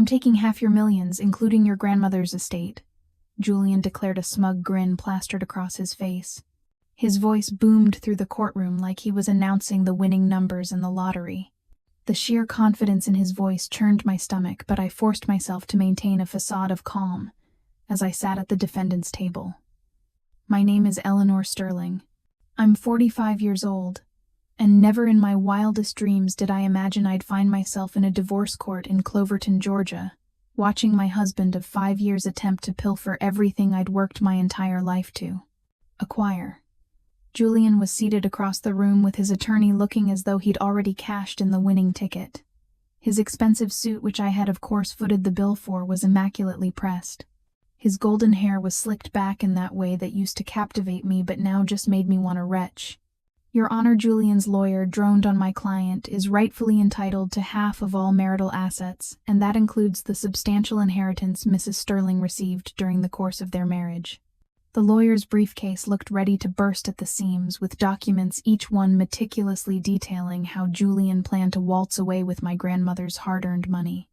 I'm taking half your millions, including your grandmother's estate, Julian declared, a smug grin plastered across his face. His voice boomed through the courtroom like he was announcing the winning numbers in the lottery. The sheer confidence in his voice churned my stomach, but I forced myself to maintain a facade of calm as I sat at the defendant's table. My name is Eleanor Sterling. I'm 45 years old, and never in my wildest dreams did I imagine I'd find myself in a divorce court in Cloverton, Georgia, watching my husband of 5 years attempt to pilfer everything I'd worked my entire life to acquire. Julian was seated across the room with his attorney, looking as though he'd already cashed in the winning ticket. His expensive suit, which I had of course footed the bill for, was immaculately pressed. His golden hair was slicked back in that way that used to captivate me but now just made me want to retch. Your Honor, Julian's lawyer droned on, my client is rightfully entitled to half of all marital assets, and that includes the substantial inheritance Mrs. Sterling received during the course of their marriage. The lawyer's briefcase looked ready to burst at the seams, with documents each one meticulously detailing how Julian planned to waltz away with my grandmother's hard-earned money.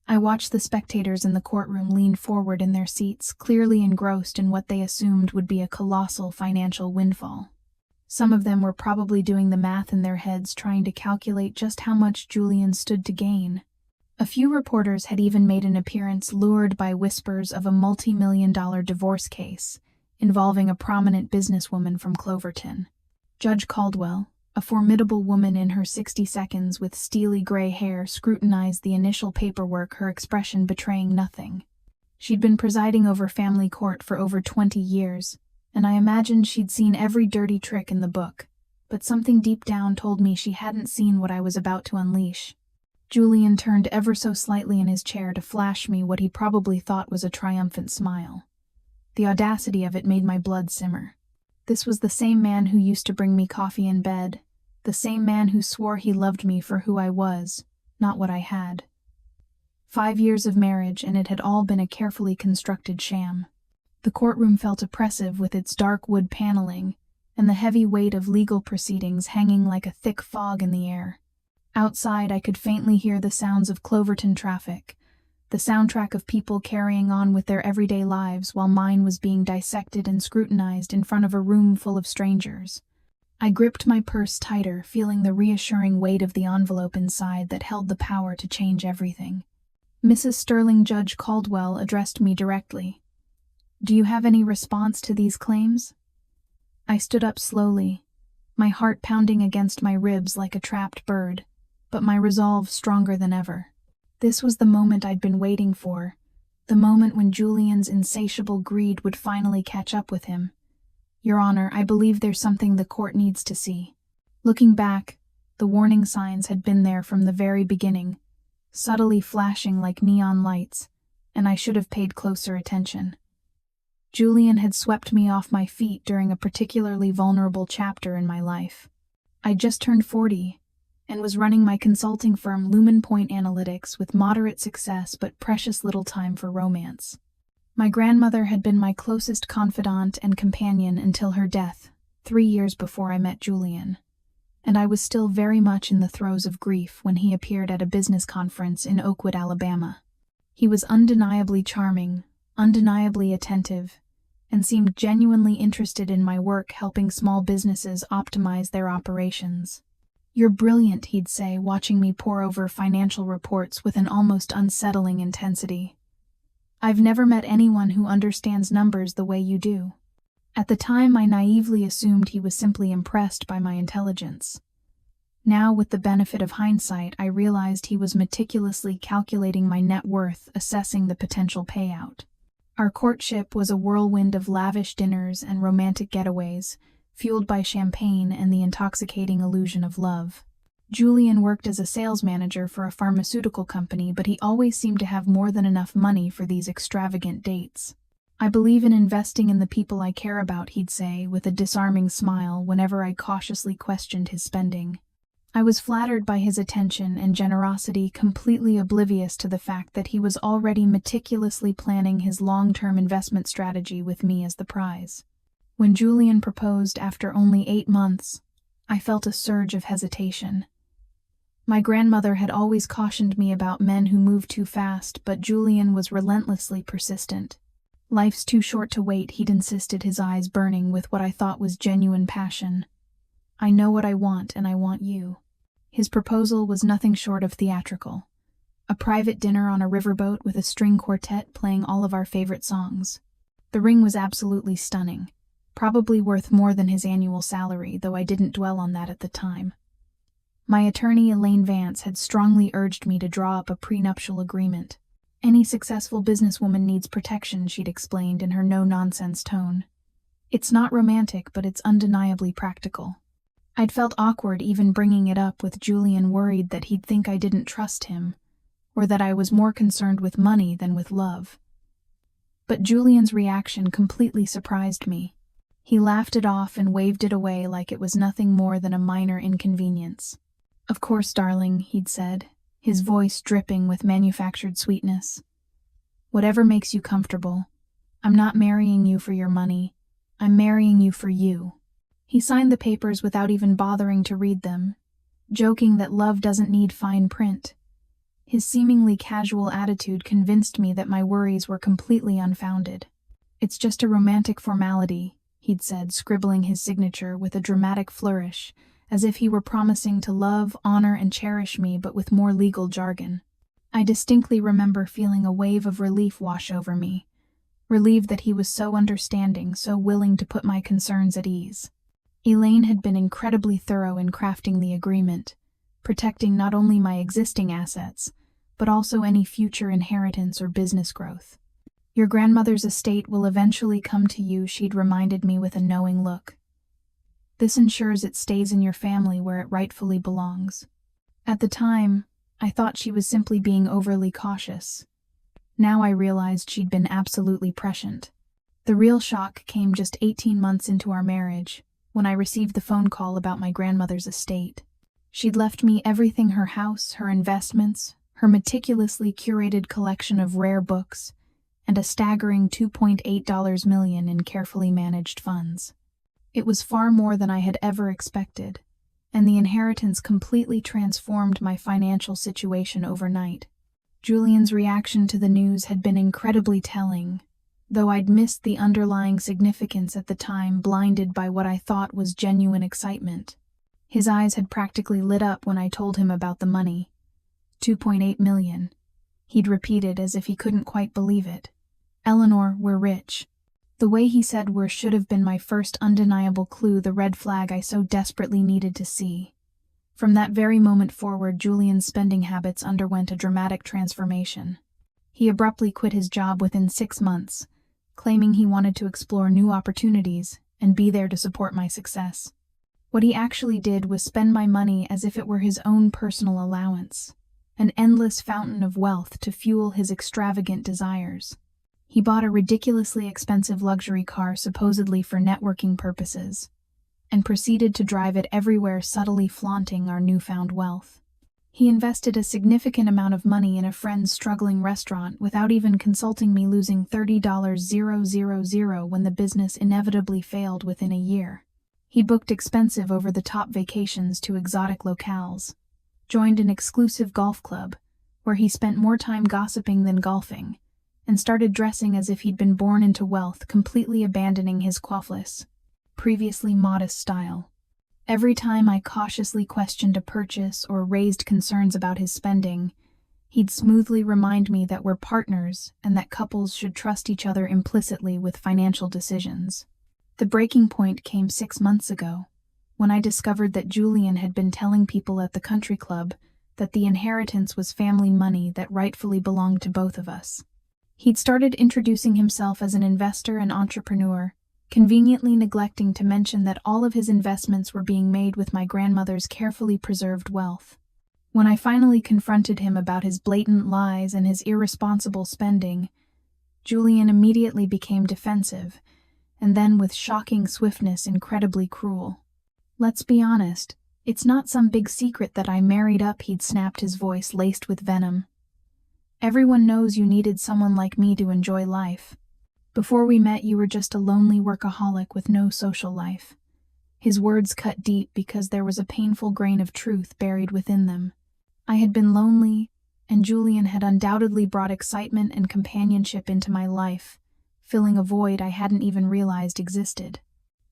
I watched the spectators in the courtroom lean forward in their seats, clearly engrossed in what they assumed would be a colossal financial windfall. Some of them were probably doing the math in their heads, trying to calculate just how much Julian stood to gain. A few reporters had even made an appearance, lured by whispers of a multi-million-dollar divorce case involving a prominent businesswoman from Cloverton. Judge Caldwell, a formidable woman in her 60s with steely gray hair, scrutinized the initial paperwork, her expression betraying nothing. She'd been presiding over family court for over 20 years, and I imagined she'd seen every dirty trick in the book, but something deep down told me she hadn't seen what I was about to unleash. Julian turned ever so slightly in his chair to flash me what he probably thought was a triumphant smile. The audacity of it made my blood simmer. This was the same man who used to bring me coffee in bed, the same man who swore he loved me for who I was, not what I had. 5 years of marriage, and it had all been a carefully constructed sham. The courtroom felt oppressive with its dark wood paneling and the heavy weight of legal proceedings hanging like a thick fog in the air. Outside, I could faintly hear the sounds of Cloverton traffic, the soundtrack of people carrying on with their everyday lives while mine was being dissected and scrutinized in front of a room full of strangers. I gripped my purse tighter, feeling the reassuring weight of the envelope inside that held the power to change everything. Mrs. Sterling, Judge Caldwell addressed me directly. Do you have any response to these claims? I stood up slowly, my heart pounding against my ribs like a trapped bird, but my resolve stronger than ever. This was the moment I'd been waiting for, the moment when Julian's insatiable greed would finally catch up with him. Your Honor, I believe there's something the court needs to see. Looking back, the warning signs had been there from the very beginning, subtly flashing like neon lights, and I should have paid closer attention. Julian had swept me off my feet during a particularly vulnerable chapter in my life. I'd just turned 40 and was running my consulting firm Lumen Point Analytics with moderate success but precious little time for romance. My grandmother had been my closest confidant and companion until her death, 3 years before I met Julian, and I was still very much in the throes of grief when he appeared at a business conference in Oakwood, Alabama. He was undeniably charming, undeniably attentive, and seemed genuinely interested in my work helping small businesses optimize their operations. You're brilliant, he'd say, watching me pore over financial reports with an almost unsettling intensity. I've never met anyone who understands numbers the way you do. At the time, I naively assumed he was simply impressed by my intelligence. Now, with the benefit of hindsight, I realized he was meticulously calculating my net worth, assessing the potential payout. Our courtship was a whirlwind of lavish dinners and romantic getaways, fueled by champagne and the intoxicating illusion of love. Julian worked as a sales manager for a pharmaceutical company, but he always seemed to have more than enough money for these extravagant dates. I believe in investing in the people I care about, he'd say, with a disarming smile whenever I cautiously questioned his spending. I was flattered by his attention and generosity, completely oblivious to the fact that he was already meticulously planning his long-term investment strategy with me as the prize. When Julian proposed after only 8 months, I felt a surge of hesitation. My grandmother had always cautioned me about men who move too fast, but Julian was relentlessly persistent. Life's too short to wait, he'd insisted, his eyes burning with what I thought was genuine passion. I know what I want, and I want you. His proposal was nothing short of theatrical. A private dinner on a riverboat with a string quartet playing all of our favorite songs. The ring was absolutely stunning, probably worth more than his annual salary, though I didn't dwell on that at the time. My attorney, Elaine Vance, had strongly urged me to draw up a prenuptial agreement. Any successful businesswoman needs protection, she'd explained in her no-nonsense tone. It's not romantic, but it's undeniably practical. I'd felt awkward even bringing it up with Julian, worried that he'd think I didn't trust him, or that I was more concerned with money than with love. But Julian's reaction completely surprised me. He laughed it off and waved it away like it was nothing more than a minor inconvenience. "Of course, darling," he'd said, his voice dripping with manufactured sweetness. "Whatever makes you comfortable. I'm not marrying you for your money. I'm marrying you for you." He signed the papers without even bothering to read them, joking that love doesn't need fine print. His seemingly casual attitude convinced me that my worries were completely unfounded. "It's just a romantic formality," he'd said, scribbling his signature with a dramatic flourish, as if he were promising to love, honor, and cherish me, but with more legal jargon. I distinctly remember feeling a wave of relief wash over me, relieved that he was so understanding, so willing to put my concerns at ease. Elaine had been incredibly thorough in crafting the agreement, protecting not only my existing assets, but also any future inheritance or business growth. "Your grandmother's estate will eventually come to you," she'd reminded me with a knowing look. "This ensures it stays in your family where it rightfully belongs." At the time, I thought she was simply being overly cautious. Now I realized she'd been absolutely prescient. The real shock came just 18 months into our marriage, when I received the phone call about my grandmother's estate. She'd left me everything: her house, her investments, her meticulously curated collection of rare books, and a staggering $2.8 million in carefully managed funds. It was far more than I had ever expected, and the inheritance completely transformed my financial situation overnight. Julian's reaction to the news had been incredibly telling, though I'd missed the underlying significance at the time, blinded by what I thought was genuine excitement. His eyes had practically lit up when I told him about the money. $2.8 million. He'd repeated as if he couldn't quite believe it. "Eleanor, we're rich." The way he said "we're" should have been my first undeniable clue, the red flag I so desperately needed to see. From that very moment forward, Julian's spending habits underwent a dramatic transformation. He abruptly quit his job within 6 months, claiming he wanted to explore new opportunities and be there to support my success. What he actually did was spend my money as if it were his own personal allowance, an endless fountain of wealth to fuel his extravagant desires. He bought a ridiculously expensive luxury car supposedly for networking purposes, and proceeded to drive it everywhere, subtly flaunting our newfound wealth. He invested a significant amount of money in a friend's struggling restaurant without even consulting me, losing $30,000 when the business inevitably failed within a year. He booked expensive over-the-top vacations to exotic locales, joined an exclusive golf club, where he spent more time gossiping than golfing, and started dressing as if he'd been born into wealth, completely abandoning his coiffless, previously modest style. Every time I cautiously questioned a purchase or raised concerns about his spending, he'd smoothly remind me that we're partners and that couples should trust each other implicitly with financial decisions. The breaking point came 6 months ago, when I discovered that Julian had been telling people at the country club that the inheritance was family money that rightfully belonged to both of us. He'd started introducing himself as an investor and entrepreneur, conveniently neglecting to mention that all of his investments were being made with my grandmother's carefully preserved wealth. When I finally confronted him about his blatant lies and his irresponsible spending, Julian immediately became defensive, and then with shocking swiftness incredibly cruel. "Let's be honest, it's not some big secret that I married up," he'd snapped, his voice laced with venom. "Everyone knows you needed someone like me to enjoy life. Before we met, you were just a lonely workaholic with no social life." His words cut deep because there was a painful grain of truth buried within them. I had been lonely, and Julian had undoubtedly brought excitement and companionship into my life, filling a void I hadn't even realized existed.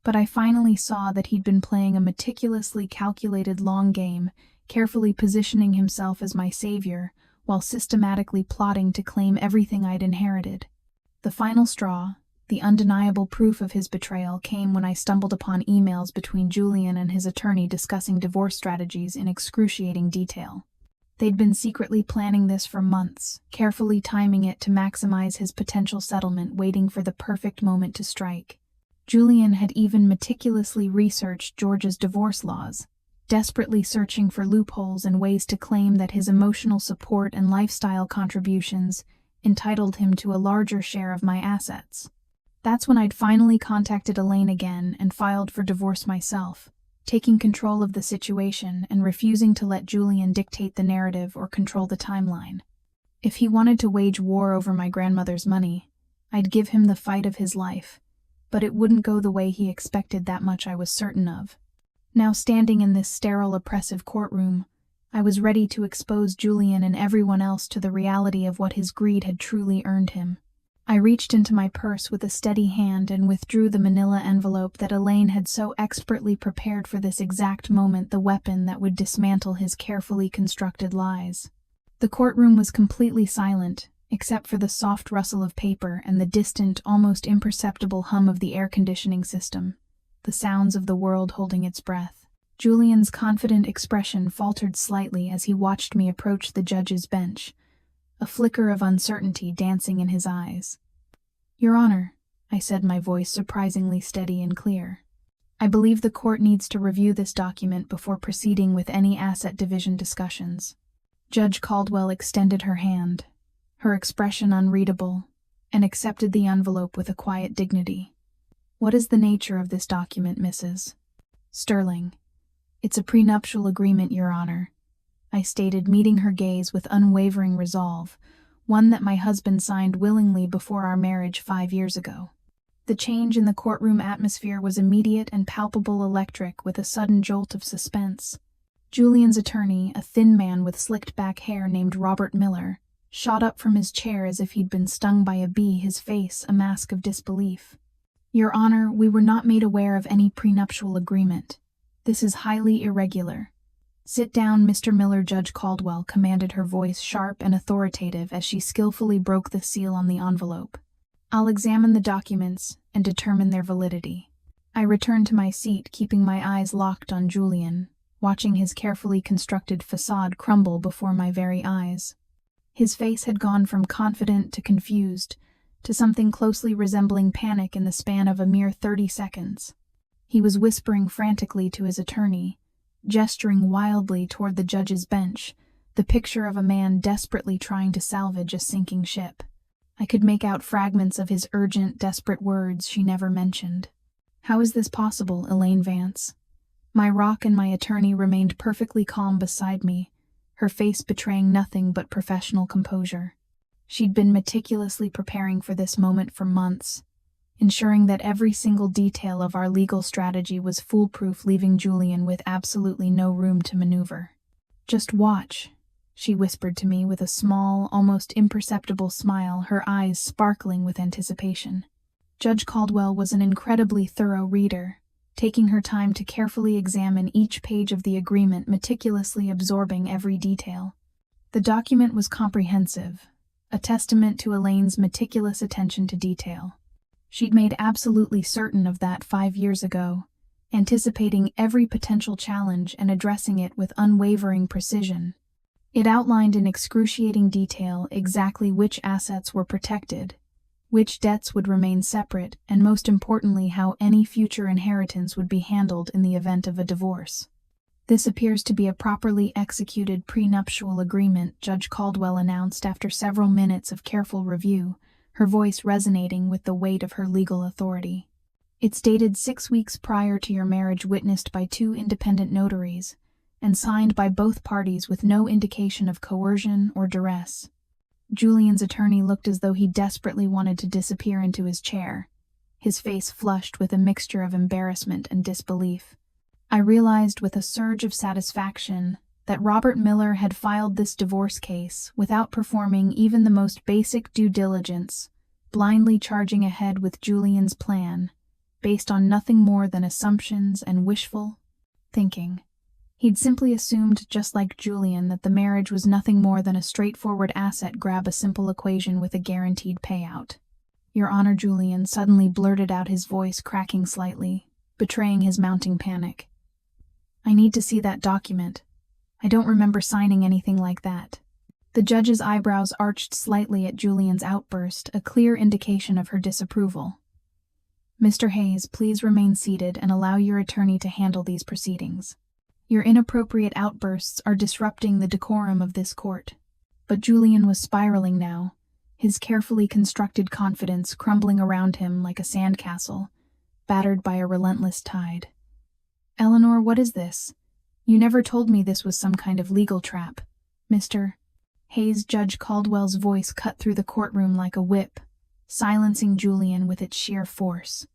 But I finally saw that he'd been playing a meticulously calculated long game, carefully positioning himself as my savior, while systematically plotting to claim everything I'd inherited. The final straw, the undeniable proof of his betrayal, came when I stumbled upon emails between Julian and his attorney discussing divorce strategies in excruciating detail. They'd been secretly planning this for months, carefully timing it to maximize his potential settlement, waiting for the perfect moment to strike. Julian had even meticulously researched Georgia's divorce laws, desperately searching for loopholes and ways to claim that his emotional support and lifestyle contributions entitled him to a larger share of my assets. That's when I'd finally contacted Elaine again and filed for divorce myself, taking control of the situation and refusing to let Julian dictate the narrative or control the timeline. If he wanted to wage war over my grandmother's money, I'd give him the fight of his life, but it wouldn't go the way he expected, that much I was certain of. Now, standing in this sterile, oppressive courtroom, I was ready to expose Julian and everyone else to the reality of what his greed had truly earned him. I reached into my purse with a steady hand and withdrew the manila envelope that Elaine had so expertly prepared for this exact moment, the weapon that would dismantle his carefully constructed lies. The courtroom was completely silent, except for the soft rustle of paper and the distant, almost imperceptible hum of the air conditioning system, the sounds of the world holding its breath. Julian's confident expression faltered slightly as he watched me approach the judge's bench, a flicker of uncertainty dancing in his eyes. "Your Honor," I said, my voice surprisingly steady and clear, "I believe the court needs to review this document before proceeding with any asset division discussions." Judge Caldwell extended her hand, her expression unreadable, and accepted the envelope with a quiet dignity. "What is the nature of this document, Mrs. Sterling?" "It's a prenuptial agreement, Your Honor," I stated, meeting her gaze with unwavering resolve, one that my husband signed willingly before our marriage 5 years ago. The change in the courtroom atmosphere was immediate and palpable, electric, with a sudden jolt of suspense. Julian's attorney, a thin man with slicked back hair named Robert Miller, shot up from his chair as if he'd been stung by a bee, his face a mask of disbelief. "Your Honor, we were not made aware of any prenuptial agreement. This is highly irregular." "Sit down, Mr. Miller," Judge Caldwell commanded, her voice sharp and authoritative as she skillfully broke the seal on the envelope. "I'll examine the documents and determine their validity." I returned to my seat, keeping my eyes locked on Julian, watching his carefully constructed facade crumble before my very eyes. His face had gone from confident to confused, to something closely resembling panic in the span of a mere 30 seconds. He was whispering frantically to his attorney, gesturing wildly toward the judge's bench, the picture of a man desperately trying to salvage a sinking ship. I could make out fragments of his urgent, desperate words she never mentioned. "How is this possible, Elaine Vance?" My rock and my attorney remained perfectly calm beside me, her face betraying nothing but professional composure. She'd been meticulously preparing for this moment for months, ensuring that every single detail of our legal strategy was foolproof, leaving Julian with absolutely no room to maneuver. "Just watch," she whispered to me with a small, almost imperceptible smile, her eyes sparkling with anticipation. Judge Caldwell was an incredibly thorough reader, taking her time to carefully examine each page of the agreement, meticulously absorbing every detail. The document was comprehensive, a testament to Elaine's meticulous attention to detail. She'd made absolutely certain of that 5 years ago, anticipating every potential challenge and addressing it with unwavering precision. It outlined in excruciating detail exactly which assets were protected, which debts would remain separate, and most importantly, how any future inheritance would be handled in the event of a divorce. "This appears to be a properly executed prenuptial agreement," Judge Caldwell announced after several minutes of careful review, her voice resonating with the weight of her legal authority. "It's dated 6 weeks prior to your marriage, witnessed by 2 independent notaries, and signed by both parties with no indication of coercion or duress." Julian's attorney looked as though he desperately wanted to disappear into his chair, his face flushed with a mixture of embarrassment and disbelief. I realized with a surge of satisfaction that Robert Miller had filed this divorce case without performing even the most basic due diligence, blindly charging ahead with Julian's plan, based on nothing more than assumptions and wishful thinking. He'd simply assumed, just like Julian, that the marriage was nothing more than a straightforward asset grab, a simple equation with a guaranteed payout. "Your Honor," Julian suddenly blurted out, his voice cracking slightly, betraying his mounting panic. "I need to see that document. I don't remember signing anything like that." The judge's eyebrows arched slightly at Julian's outburst, a clear indication of her disapproval. "Mr. Hayes, please remain seated and allow your attorney to handle these proceedings. Your inappropriate outbursts are disrupting the decorum of this court." But Julian was spiraling now, his carefully constructed confidence crumbling around him like a sandcastle, battered by a relentless tide. "Eleanor, what is this? You never told me this was some kind of legal trap. Mr. Hayes." Judge Caldwell's voice cut through the courtroom like a whip, silencing Julian with its sheer force.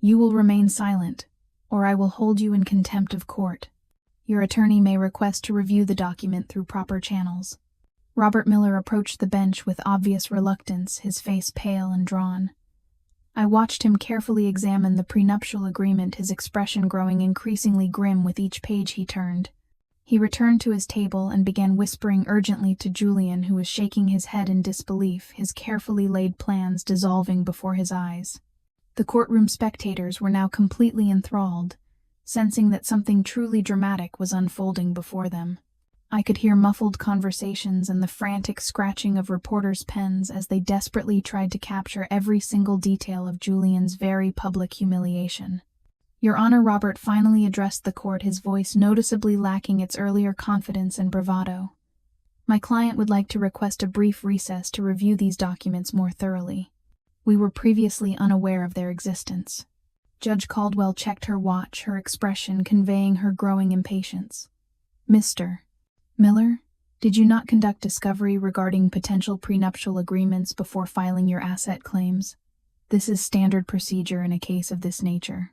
"You will remain silent, or I will hold you in contempt of court. Your attorney may request to review the document through proper channels." Robert Miller approached the bench with obvious reluctance, his face pale and drawn. I watched him carefully examine the prenuptial agreement, his expression growing increasingly grim with each page he turned. He returned to his table and began whispering urgently to Julian, who was shaking his head in disbelief, his carefully laid plans dissolving before his eyes. The courtroom spectators were now completely enthralled, sensing that something truly dramatic was unfolding before them. I could hear muffled conversations and the frantic scratching of reporters' pens as they desperately tried to capture every single detail of Julian's very public humiliation. "Your Honor," Robert finally addressed the court, his voice noticeably lacking its earlier confidence and bravado. "My client would like to request a brief recess to review these documents more thoroughly. We were previously unaware of their existence." Judge Caldwell checked her watch, her expression conveying her growing impatience. "Mr. Miller, did you not conduct discovery regarding potential prenuptial agreements before filing your asset claims? This is standard procedure in a case of this nature."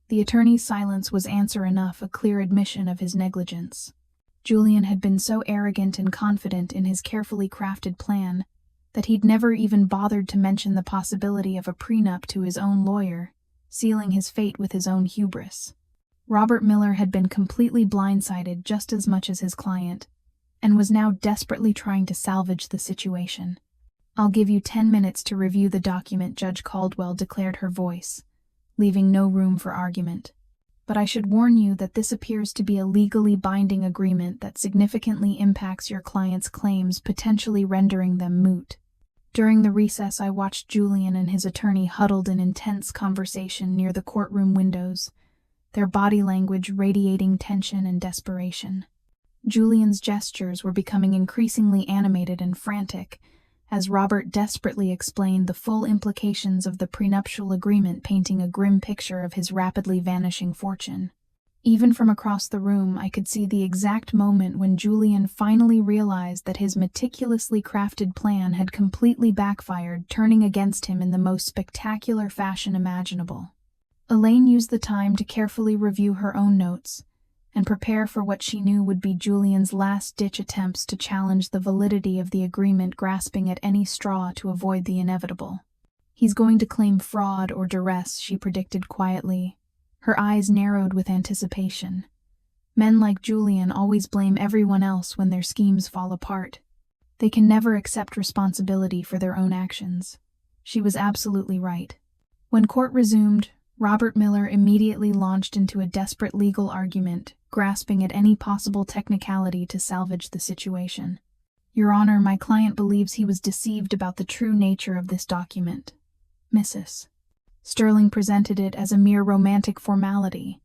The attorney's silence was answer enough, a clear admission of his negligence. Julian had been so arrogant and confident in his carefully crafted plan that he'd never even bothered to mention the possibility of a prenup to his own lawyer, sealing his fate with his own hubris. Robert Miller had been completely blindsided just as much as his client, and was now desperately trying to salvage the situation. "I'll give you 10 minutes to review the document," Judge Caldwell declared, her voice leaving no room for argument. "But I should warn you that this appears to be a legally binding agreement that significantly impacts your client's claims, potentially rendering them moot." During the recess, I watched Julian and his attorney huddled in intense conversation near the courtroom windows, their body language radiating tension and desperation. Julian's gestures were becoming increasingly animated and frantic, as Robert desperately explained the full implications of the prenuptial agreement, painting a grim picture of his rapidly vanishing fortune. Even from across the room, I could see the exact moment when Julian finally realized that his meticulously crafted plan had completely backfired, turning against him in the most spectacular fashion imaginable. Elaine used the time to carefully review her own notes and prepare for what she knew would be Julian's last-ditch attempts to challenge the validity of the agreement, grasping at any straw to avoid the inevitable. "He's going to claim fraud or duress," she predicted quietly, her eyes narrowed with anticipation. "Men like Julian always blame everyone else when their schemes fall apart. They can never accept responsibility for their own actions." She was absolutely right. When court resumed, Robert Miller immediately launched into a desperate legal argument, grasping at any possible technicality to salvage the situation. "Your Honor, my client believes he was deceived about the true nature of this document. Mrs. Sterling presented it as a mere romantic formality,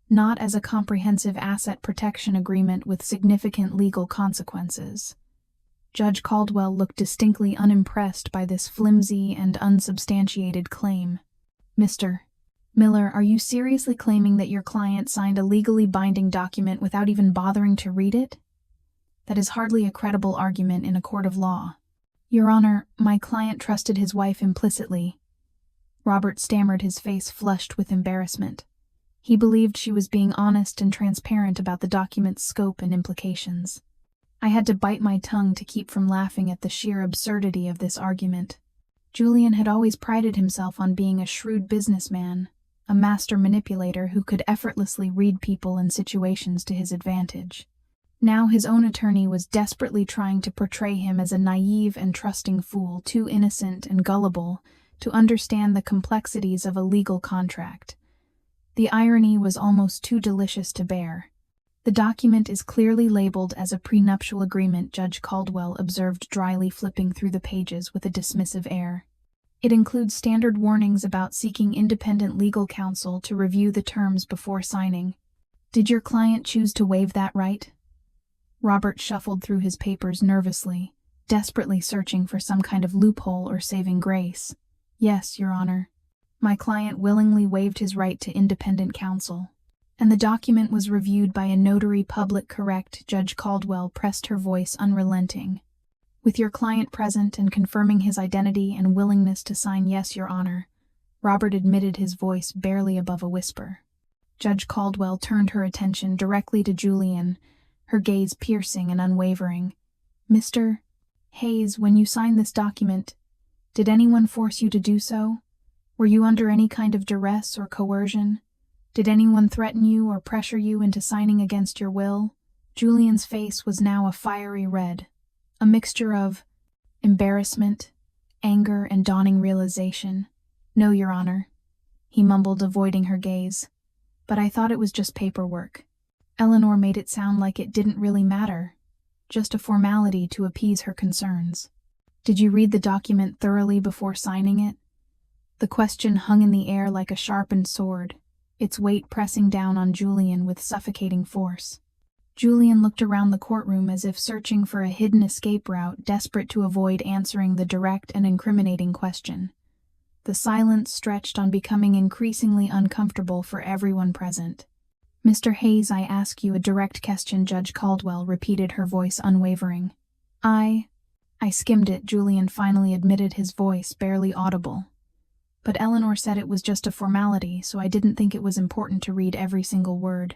not as a comprehensive asset protection agreement with significant legal consequences." Judge Caldwell looked distinctly unimpressed by this flimsy and unsubstantiated claim. "Mr. Miller, are you seriously claiming that your client signed a legally binding document without even bothering to read it? That is hardly a credible argument in a court of law." "Your Honor, my client trusted his wife implicitly." Robert stammered, his face flushed with embarrassment. He believed she was being honest and transparent about the document's scope and implications. I had to bite my tongue to keep from laughing at the sheer absurdity of this argument. Julian had always prided himself on being a shrewd businessman, a master manipulator who could effortlessly read people and situations to his advantage. Now his own attorney was desperately trying to portray him as a naive and trusting fool, too innocent and gullible to understand the complexities of a legal contract. The irony was almost too delicious to bear. "The document is clearly labeled as a prenuptial agreement," Judge Caldwell observed dryly, flipping through the pages with a dismissive air. "It includes standard warnings about seeking independent legal counsel to review the terms before signing. Did your client choose to waive that right?" Robert shuffled through his papers nervously, desperately searching for some kind of loophole or saving grace. "Yes, Your Honor. My client willingly waived his right to independent counsel." "And the document was reviewed by a notary public, correct?" Judge Caldwell pressed, her voice unrelenting. "With your client present and confirming his identity and willingness to sign?" "Yes, Your Honor," Robert admitted, his voice barely above a whisper. Judge Caldwell turned her attention directly to Julian, her gaze piercing and unwavering. "Mr. Hayes, when you signed this document, did anyone force you to do so? Were you under any kind of duress or coercion? Did anyone threaten you or pressure you into signing against your will?" Julian's face was now a fiery red, a mixture of embarrassment, anger, and dawning realization. "No, Your Honor," he mumbled, avoiding her gaze. "But I thought it was just paperwork. Eleanor made it sound like it didn't really matter, just a formality to appease her concerns." "Did you read the document thoroughly before signing it?" The question hung in the air like a sharpened sword, its weight pressing down on Julian with suffocating force. Julian looked around the courtroom as if searching for a hidden escape route, desperate to avoid answering the direct and incriminating question. The silence stretched on, becoming increasingly uncomfortable for everyone present. "Mr. Hayes, I ask you a direct question," Judge Caldwell repeated, her voice unwavering. I skimmed it," Julian finally admitted, his voice barely audible. "But Eleanor said it was just a formality, so I didn't think it was important to read every single word."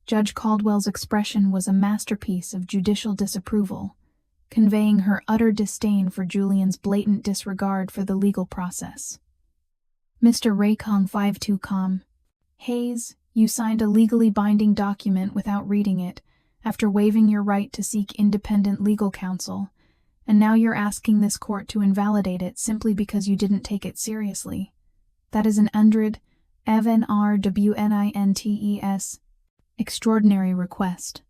Judge Caldwell's expression was a masterpiece of judicial disapproval, conveying her utter disdain for Julian's blatant disregard for the legal process. "Mr. Raycong 52 Hayes, you signed a legally binding document without reading it, after waiving your right to seek independent legal counsel, and now you're asking this court to invalidate it simply because you didn't take it seriously. That is an extraordinary request."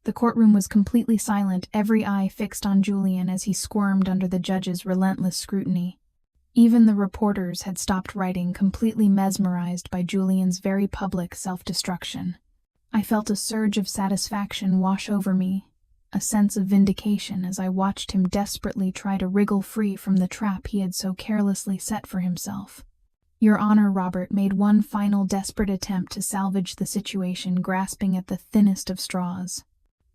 The courtroom was completely silent, every eye fixed on Julian as he squirmed under the judge's relentless scrutiny. Even the reporters had stopped writing, completely mesmerized by Julian's very public self-destruction. I felt a surge of satisfaction wash over me, a sense of vindication as I watched him desperately try to wriggle free from the trap he had so carelessly set for himself. "Your Honor," Robert made one final desperate attempt to salvage the situation, grasping at the thinnest of straws.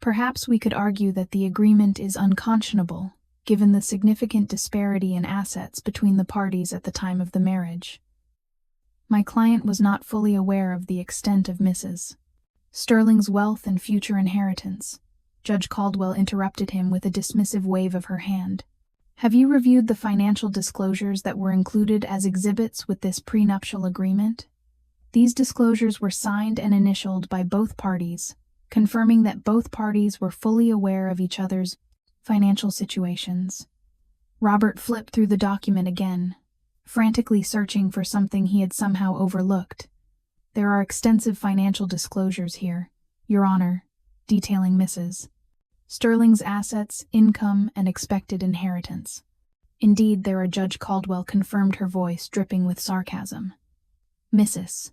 "Perhaps we could argue that the agreement is unconscionable, given the significant disparity in assets between the parties at the time of the marriage." My client was not fully aware of the extent of Mrs. Sterling's wealth and future inheritance. Judge Caldwell interrupted him with a dismissive wave of her hand. "Have you reviewed the financial disclosures that were included as exhibits with this prenuptial agreement?" These disclosures were signed and initialed by both parties, confirming that both parties were fully aware of each other's financial situations. Robert flipped through the document again, frantically searching for something he had somehow overlooked. "There are extensive financial disclosures here, Your Honor, detailing Mrs. Sterling's assets, income, and expected inheritance." "Indeed, there are," Judge Caldwell confirmed, her voice dripping with sarcasm. "Mrs.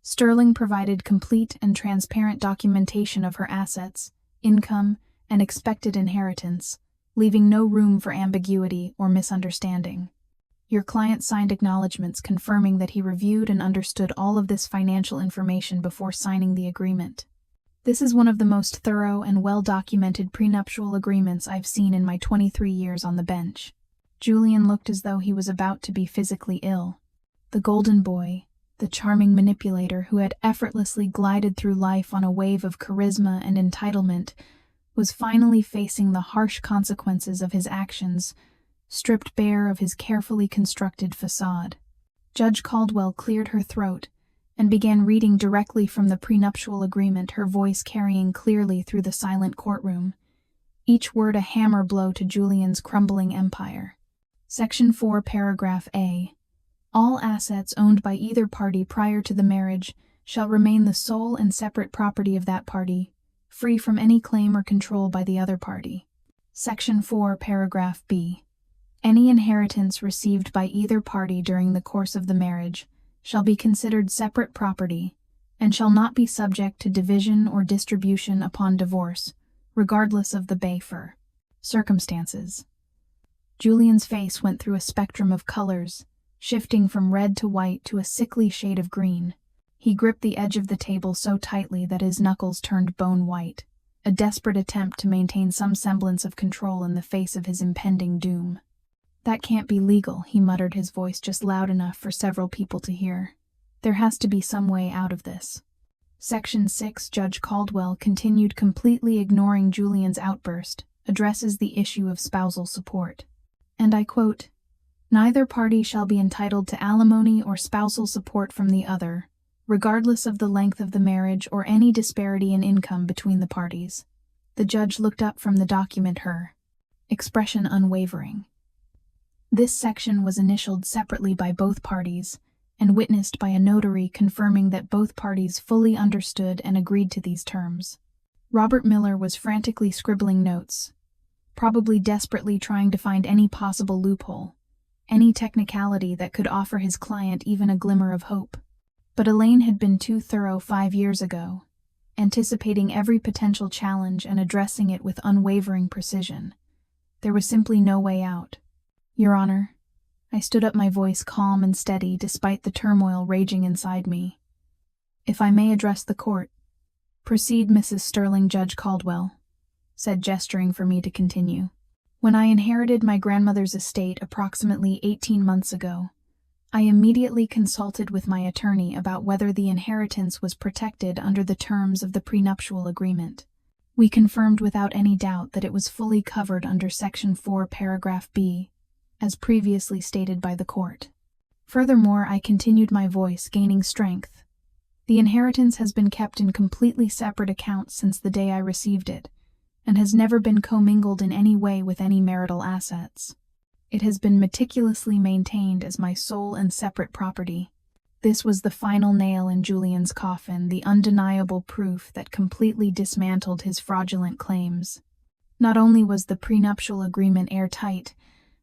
Sterling provided complete and transparent documentation of her assets, income, and expected inheritance, leaving no room for ambiguity or misunderstanding. Your client signed acknowledgments confirming that he reviewed and understood all of this financial information before signing the agreement. This is one of the most thorough and well-documented prenuptial agreements I've seen in my 23 years on the bench." Julian looked as though he was about to be physically ill. The golden boy, the the charming manipulator who had effortlessly glided through life on a wave of charisma and entitlement, was finally facing the harsh consequences of his actions, stripped bare of his carefully constructed facade. Judge Caldwell cleared her throat and began reading directly from the prenuptial agreement, her voice carrying clearly through the silent courtroom, each word a hammer blow to Julian's crumbling empire. Section 4, Paragraph A. All assets owned by either party prior to the marriage shall remain the sole and separate property of that party, free from any claim or control by the other party. Section 4, Paragraph B. Any inheritance received by either party during the course of the marriage shall be considered separate property and shall not be subject to division or distribution upon divorce, regardless of the circumstances. Julian's face went through a spectrum of colors, shifting from red to white to a sickly shade of green. He gripped the edge of the table so tightly that his knuckles turned bone white, a desperate attempt to maintain some semblance of control in the face of his impending doom. "That can't be legal," he muttered, his voice just loud enough for several people to hear. "There has to be some way out of this." Section 6, Judge Caldwell continued, completely ignoring Julian's outburst, addresses the issue of spousal support. And I quote, "Neither party shall be entitled to alimony or spousal support from the other, regardless of the length of the marriage or any disparity in income between the parties." The judge looked up from the document, her expression unwavering. This section was initialed separately by both parties and witnessed by a notary confirming that both parties fully understood and agreed to these terms. Robert Miller was frantically scribbling notes, probably desperately trying to find any possible loophole, any technicality that could offer his client even a glimmer of hope. But Elaine had been too thorough 5 years ago, anticipating every potential challenge and addressing it with unwavering precision. There was simply no way out. "Your Honor," I stood up, my voice calm and steady despite the turmoil raging inside me. "If I may address the court." "Proceed, Mrs. Sterling," Judge Caldwell said, gesturing for me to continue. "When I inherited my grandmother's estate approximately 18 months ago, I immediately consulted with my attorney about whether the inheritance was protected under the terms of the prenuptial agreement. We confirmed without any doubt that it was fully covered under Section 4, Paragraph B, as previously stated by the court. Furthermore, I continued, my voice gaining strength. The inheritance has been kept in completely separate accounts since the day I received it, and has never been commingled in any way with any marital assets. It has been meticulously maintained as my sole and separate property. This was the final nail in Julian's coffin, the undeniable proof that completely dismantled his fraudulent claims. Not only was the prenuptial agreement airtight,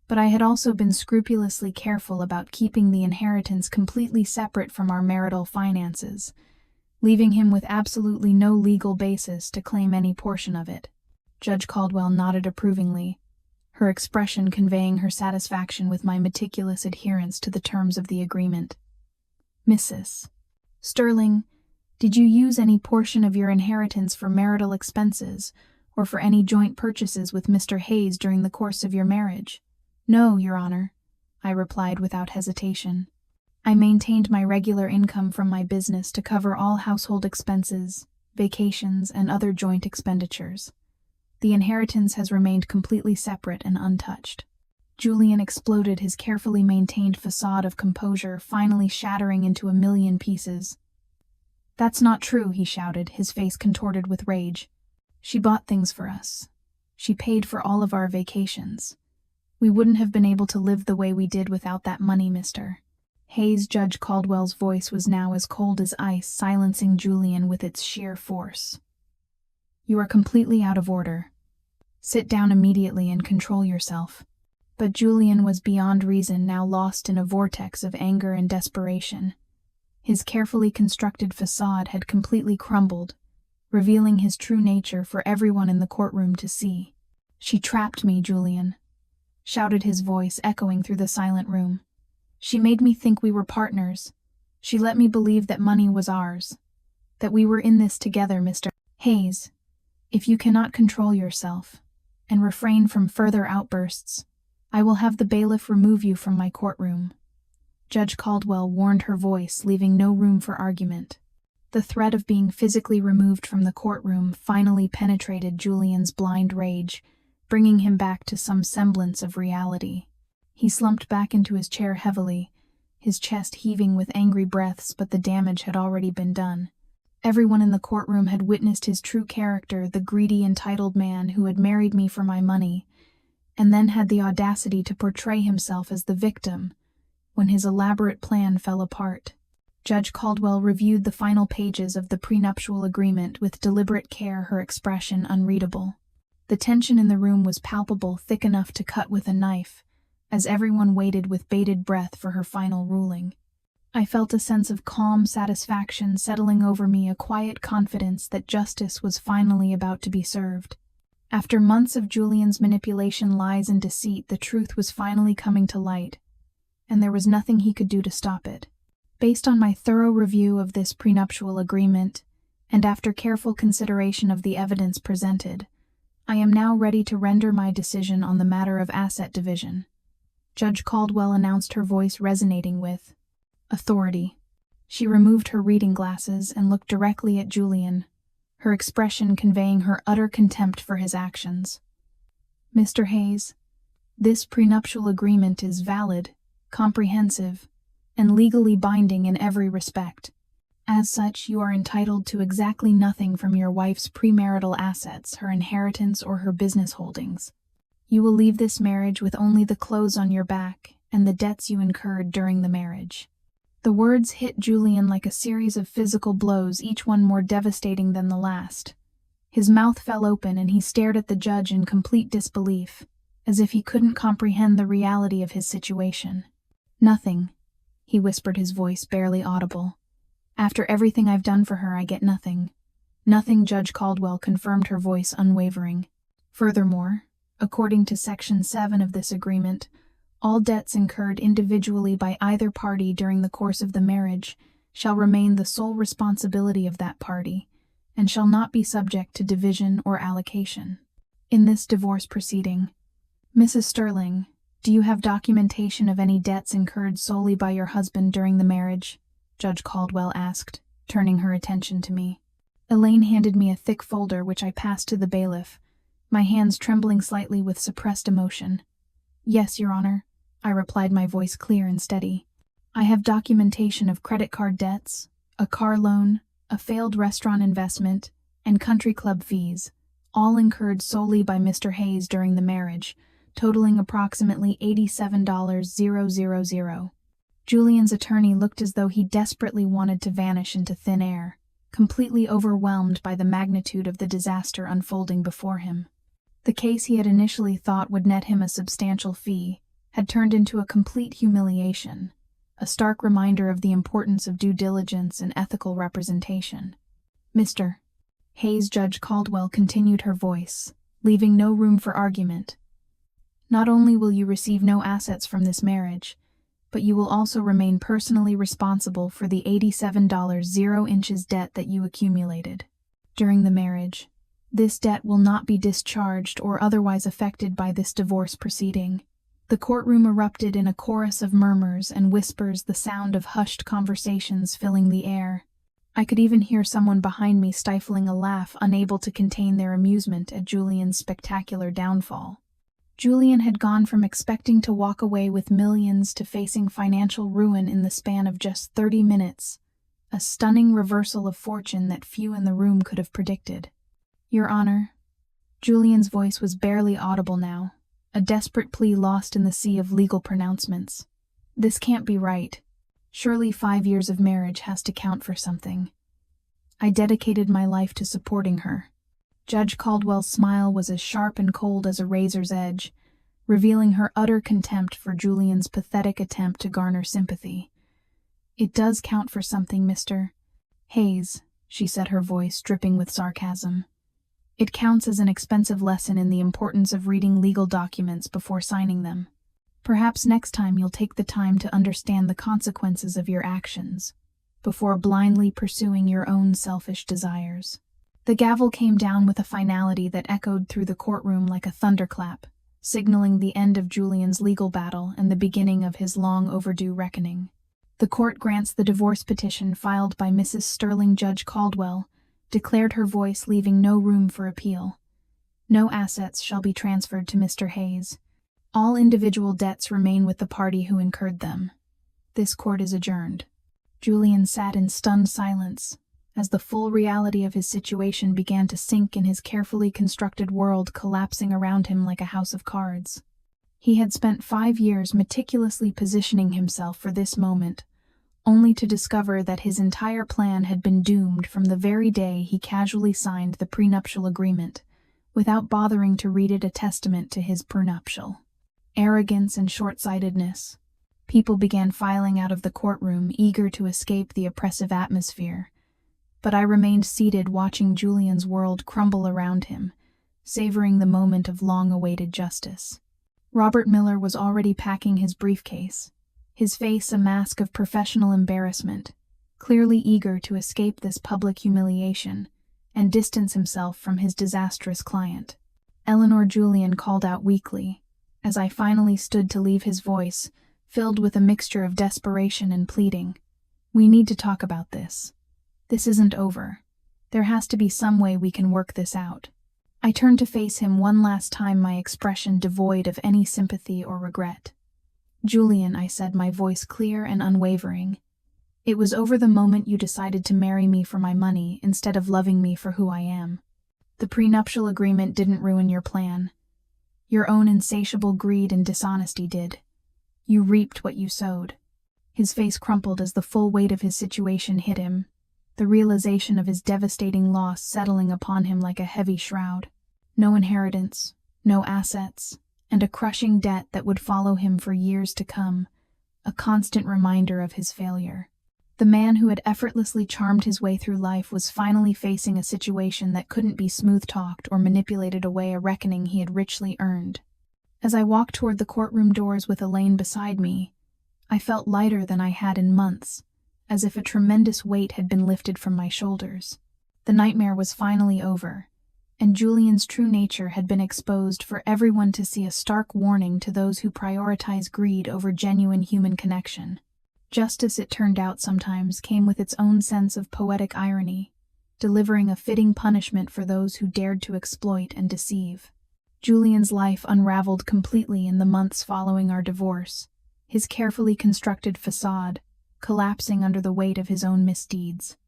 but I had also been scrupulously careful about keeping the inheritance completely separate from our marital finances, leaving him with absolutely no legal basis to claim any portion of it. Judge Caldwell nodded approvingly, her expression conveying her satisfaction with my meticulous adherence to the terms of the agreement. "Mrs. Sterling, did you use any portion of your inheritance for marital expenses or for any joint purchases with Mr. Hayes during the course of your marriage?" "No, Your Honor," I replied without hesitation. "I maintained my regular income from my business to cover all household expenses, vacations, and other joint expenditures. The inheritance has remained completely separate and untouched." Julian exploded, his carefully maintained facade of composure finally shattering into a million pieces. "That's not true," he shouted, his face contorted with rage. "She bought things for us. She paid for all of our vacations. We wouldn't have been able to live the way we did without that money, Mr. Hayes." Judge Caldwell's voice was now as cold as ice, silencing Julian with its sheer force. "You are completely out of order. Sit down immediately and control yourself." But Julian was beyond reason, now lost in a vortex of anger and desperation. His carefully constructed facade had completely crumbled, revealing his true nature for everyone in the courtroom to see. "She trapped me, Julian," shouted his voice, echoing through the silent room. "She made me think we were partners. She let me believe that money was ours, that we were in this together, Mr. Hayes. If you cannot control yourself and refrain from further outbursts, I will have the bailiff remove you from my courtroom." Judge Caldwell warned, her voice leaving no room for argument. The threat of being physically removed from the courtroom finally penetrated Julian's blind rage, bringing him back to some semblance of reality. He slumped back into his chair heavily, his chest heaving with angry breaths, but the damage had already been done. Everyone in the courtroom had witnessed his true character, the greedy, entitled man who had married me for my money, and then had the audacity to portray himself as the victim when his elaborate plan fell apart. Judge Caldwell reviewed the final pages of the prenuptial agreement with deliberate care, her expression unreadable. The tension in the room was palpable, thick enough to cut with a knife, as everyone waited with bated breath for her final ruling. I felt a sense of calm satisfaction settling over me, a quiet confidence that justice was finally about to be served. After months of Julian's manipulation, lies, and deceit, the truth was finally coming to light, and there was nothing he could do to stop it. Based on my thorough review of this prenuptial agreement, and after careful consideration of the evidence presented, I am now ready to render my decision on the matter of asset division. Judge Caldwell announced, her voice resonating with authority. She removed her reading glasses and looked directly at Julian, her expression conveying her utter contempt for his actions. Mr. Hayes, this prenuptial agreement is valid, comprehensive, and legally binding in every respect. As such, you are entitled to exactly nothing from your wife's premarital assets, her inheritance, or her business holdings. You will leave this marriage with only the clothes on your back and the debts you incurred during the marriage. The words hit Julian like a series of physical blows, each one more devastating than the last. His mouth fell open and he stared at the judge in complete disbelief, as if he couldn't comprehend the reality of his situation. Nothing, he whispered, his voice barely audible. After everything I've done for her, I get nothing. Nothing, Judge Caldwell confirmed, her voice unwavering. Furthermore, according to Section 7 of this agreement, all debts incurred individually by either party during the course of the marriage shall remain the sole responsibility of that party, and shall not be subject to division or allocation. In this divorce proceeding, Mrs. Sterling, do you have documentation of any debts incurred solely by your husband during the marriage? Judge Caldwell asked, turning her attention to me. Elaine handed me a thick folder which I passed to the bailiff, my hands trembling slightly with suppressed emotion. Yes, Your Honor, I replied, my voice clear and steady. I have documentation of credit card debts, a car loan, a failed restaurant investment, and country club fees, all incurred solely by Mr. Hayes during the marriage, totaling approximately $87,000. Julian's attorney looked as though he desperately wanted to vanish into thin air, completely overwhelmed by the magnitude of the disaster unfolding before him. The case he had initially thought would net him a substantial fee had turned into a complete humiliation, a stark reminder of the importance of due diligence and ethical representation. Mr. Hayes, Judge Caldwell continued, her voice leaving no room for argument. Not only will you receive no assets from this marriage, but you will also remain personally responsible for the $87,000 debt that you accumulated during the marriage. This debt will not be discharged or otherwise affected by this divorce proceeding. The courtroom erupted in a chorus of murmurs and whispers, the sound of hushed conversations filling the air. I could even hear someone behind me stifling a laugh, unable to contain their amusement at Julian's spectacular downfall. Julian had gone from expecting to walk away with millions to facing financial ruin in the span of just 30 minutes, a stunning reversal of fortune that few in the room could have predicted. Your Honor, Julian's voice was barely audible now, a desperate plea lost in the sea of legal pronouncements. This can't be right. Surely 5 years of marriage has to count for something. I dedicated my life to supporting her. Judge Caldwell's smile was as sharp and cold as a razor's edge, revealing her utter contempt for Julian's pathetic attempt to garner sympathy. It does count for something, Mr. Hayes, she said, her voice dripping with sarcasm. It counts as an expensive lesson in the importance of reading legal documents before signing them. Perhaps next time you'll take the time to understand the consequences of your actions, before blindly pursuing your own selfish desires. The gavel came down with a finality that echoed through the courtroom like a thunderclap, signaling the end of Julian's legal battle and the beginning of his long overdue reckoning. The court grants the divorce petition filed by Mrs. Sterling Judge Caldwell, declared her voice leaving no room for appeal. No assets shall be transferred to Mr. Hayes. All individual debts remain with the party who incurred them. This court is adjourned. Julian sat in stunned silence, as the full reality of his situation began to sink in his carefully constructed world, collapsing around him like a house of cards. He had spent 5 years meticulously positioning himself for this moment, only to discover that his entire plan had been doomed from the very day he casually signed the prenuptial agreement, without bothering to read it a testament to his prenuptial. Arrogance and short-sightedness. People began filing out of the courtroom, eager to escape the oppressive atmosphere. But I remained seated, watching Julian's world crumble around him, savoring the moment of long-awaited justice. Robert Miller was already packing his briefcase, his face a mask of professional embarrassment, clearly eager to escape this public humiliation and distance himself from his disastrous client. Eleanor Julian called out weakly, as I finally stood to leave, his voice filled with a mixture of desperation and pleading. "We need to talk about this. This isn't over. There has to be some way we can work this out." I turned to face him one last time, my expression devoid of any sympathy or regret. "Julian," I said, my voice clear and unwavering, "it was over the moment you decided to marry me for my money instead of loving me for who I am. The prenuptial agreement didn't ruin your plan. Your own insatiable greed and dishonesty did. You reaped what you sowed." His face crumpled as the full weight of his situation hit him, the realization of his devastating loss settling upon him like a heavy shroud. No inheritance, no assets, and a crushing debt that would follow him for years to come, a constant reminder of his failure. The man who had effortlessly charmed his way through life was finally facing a situation that couldn't be smooth-talked or manipulated away, a reckoning he had richly earned. As I walked toward the courtroom doors with Elaine beside me, I felt lighter than I had in months, as if a tremendous weight had been lifted from my shoulders. The nightmare was finally over, and Julian's true nature had been exposed for everyone to see, a stark warning to those who prioritize greed over genuine human connection. Justice, it turned out, sometimes came with its own sense of poetic irony, delivering a fitting punishment for those who dared to exploit and deceive. Julian's life unraveled completely in the months following our divorce, his carefully constructed facade collapsing under the weight of his own misdeeds.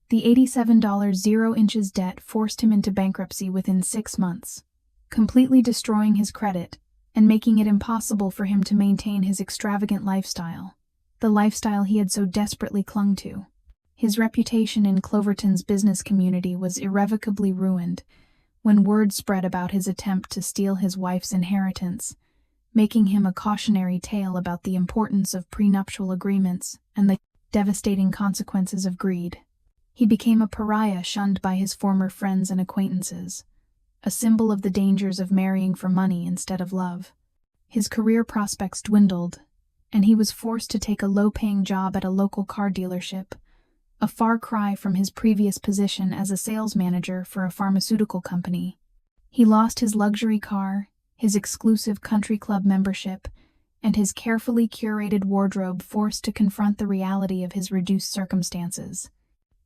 The $87 0 debt forced him into bankruptcy within 6 months, completely destroying his credit and making it impossible for him to maintain his extravagant lifestyle, the lifestyle he had so desperately clung to. His reputation in Cloverton's business community was irrevocably ruined when word spread about his attempt to steal his wife's inheritance, making him a cautionary tale about the importance of prenuptial agreements and the devastating consequences of greed. He became a pariah, shunned by his former friends and acquaintances, a symbol of the dangers of marrying for money instead of love. His career prospects dwindled, and he was forced to take a low-paying job at a local car dealership, a far cry from his previous position as a sales manager for a pharmaceutical company. He lost his luxury car, his exclusive country club membership, and his carefully curated wardrobe, forced to confront the reality of his reduced circumstances.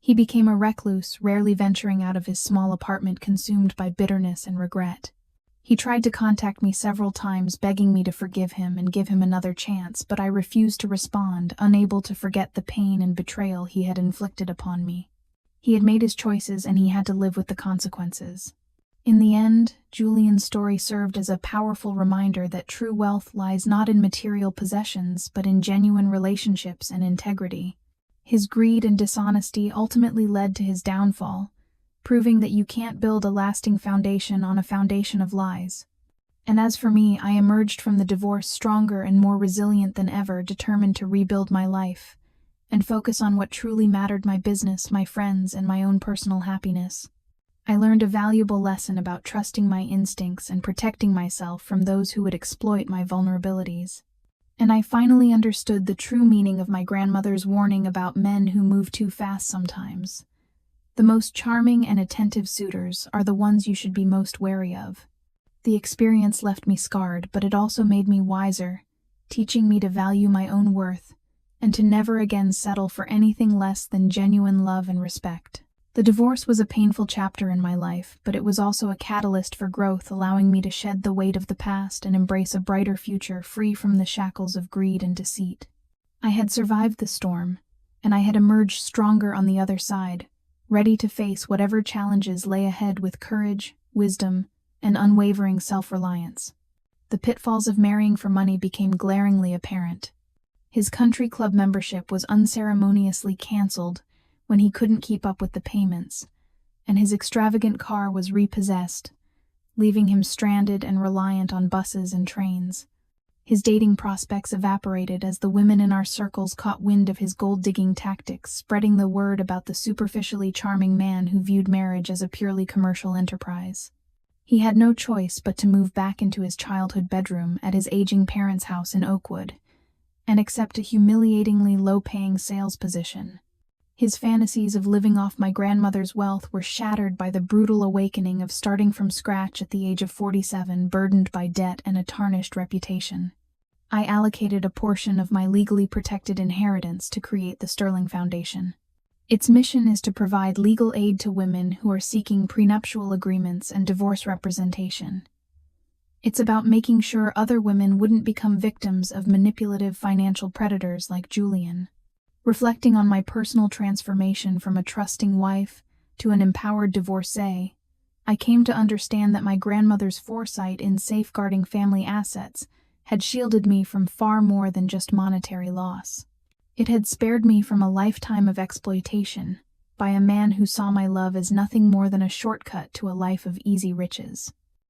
He became a recluse, rarely venturing out of his small apartment, consumed by bitterness and regret. He tried to contact me several times, begging me to forgive him and give him another chance, but I refused to respond, unable to forget the pain and betrayal he had inflicted upon me. He had made his choices, and he had to live with the consequences. In the end, Julian's story served as a powerful reminder that true wealth lies not in material possessions, but in genuine relationships and integrity. His greed and dishonesty ultimately led to his downfall, proving that you can't build a lasting foundation on a foundation of lies. And as for me, I emerged from the divorce stronger and more resilient than ever, determined to rebuild my life and focus on what truly mattered: my business, my friends, and my own personal happiness. I learned a valuable lesson about trusting my instincts and protecting myself from those who would exploit my vulnerabilities. And I finally understood the true meaning of my grandmother's warning about men who move too fast sometimes. The most charming and attentive suitors are the ones you should be most wary of. The experience left me scarred, but it also made me wiser, teaching me to value my own worth and to never again settle for anything less than genuine love and respect. The divorce was a painful chapter in my life, but it was also a catalyst for growth, allowing me to shed the weight of the past and embrace a brighter future free from the shackles of greed and deceit. I had survived the storm, and I had emerged stronger on the other side, ready to face whatever challenges lay ahead with courage, wisdom, and unwavering self-reliance. The pitfalls of marrying for money became glaringly apparent. His country club membership was unceremoniously canceled when he couldn't keep up with the payments, and his extravagant car was repossessed, leaving him stranded and reliant on buses and trains. His dating prospects evaporated as the women in our circles caught wind of his gold-digging tactics, spreading the word about the superficially charming man who viewed marriage as a purely commercial enterprise. He had no choice but to move back into his childhood bedroom at his aging parents' house in Oakwood and accept a humiliatingly low-paying sales position. His fantasies of living off my grandmother's wealth were shattered by the brutal awakening of starting from scratch at the age of 47, burdened by debt and a tarnished reputation. I allocated a portion of my legally protected inheritance to create the Sterling Foundation. Its mission is to provide legal aid to women who are seeking prenuptial agreements and divorce representation. It's about making sure other women wouldn't become victims of manipulative financial predators like Julian. Reflecting on my personal transformation from a trusting wife to an empowered divorcee, I came to understand that my grandmother's foresight in safeguarding family assets had shielded me from far more than just monetary loss. It had spared me from a lifetime of exploitation by a man who saw my love as nothing more than a shortcut to a life of easy riches.